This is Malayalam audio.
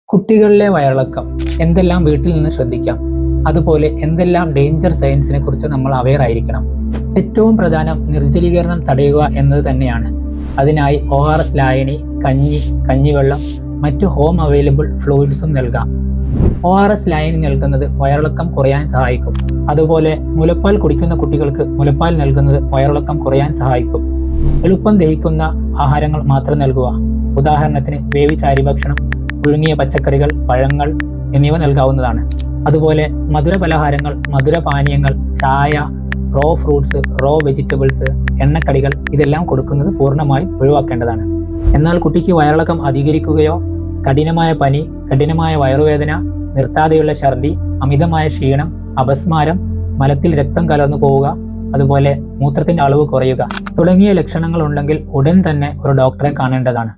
കുട്ടികളിലെ വയറിളക്കം എന്തെല്ലാം വീട്ടിൽ നിന്ന് ശ്രദ്ധിക്കാം, അതുപോലെ എന്തെല്ലാം ഡേഞ്ചർ സയൻസിനെ കുറിച്ച് നമ്മൾ അവെയർ ആയിരിക്കണം. ഏറ്റവും പ്രധാനം നിർജ്ജലീകരണം തടയുക എന്നത് തന്നെയാണ്. അതിനായി ORS ലായനി, കഞ്ഞിവെള്ളം, മറ്റു ഹോം അവൈലബിൾ ഫ്ലൂയിഡ്സും നൽകാം. ORS ലായനി നൽകുന്നത് വയറിളക്കം കുറയാൻ സഹായിക്കും. അതുപോലെ മുലപ്പാൽ കുടിക്കുന്ന കുട്ടികൾക്ക് മുലപ്പാൽ നൽകുന്നത് വയറിളക്കം കുറയാൻ സഹായിക്കും. എളുപ്പം ദഹിക്കുന്ന ആഹാരങ്ങൾ മാത്രം നൽകുക. ഉദാഹരണത്തിന് വേവിച്ച അരിഭക്ഷണം, പുഴുങ്ങിയ പച്ചക്കറികൾ, പഴങ്ങൾ എന്നിവ നൽകാവുന്നതാണ്. അതുപോലെ മധുര പലഹാരങ്ങൾ, മധുരപാനീയങ്ങൾ, ചായ, റോ ഫ്രൂട്ട്സ്, റോ വെജിറ്റബിൾസ്, എണ്ണക്കടികൾ ഇതെല്ലാം കൊടുക്കുന്നത് പൂർണ്ണമായും ഒഴിവാക്കേണ്ടതാണ്. എന്നാൽ കുട്ടിക്ക് വയറിളക്കം അധികരിക്കുകയോ കഠിനമായ പനി, കഠിനമായ വയറുവേദന, നിർത്താതെയുള്ള ഛർദി, അമിതമായ ക്ഷീണം, അപസ്മാരം, മലത്തിൽ രക്തം കലർന്നു പോവുക, അതുപോലെ മൂത്രത്തിന്റെ അളവ് കുറയുക തുടങ്ങിയ ലക്ഷണങ്ങൾ ഉണ്ടെങ്കിൽ ഉടൻ തന്നെ ഒരു ഡോക്ടറെ കാണേണ്ടതാണ്.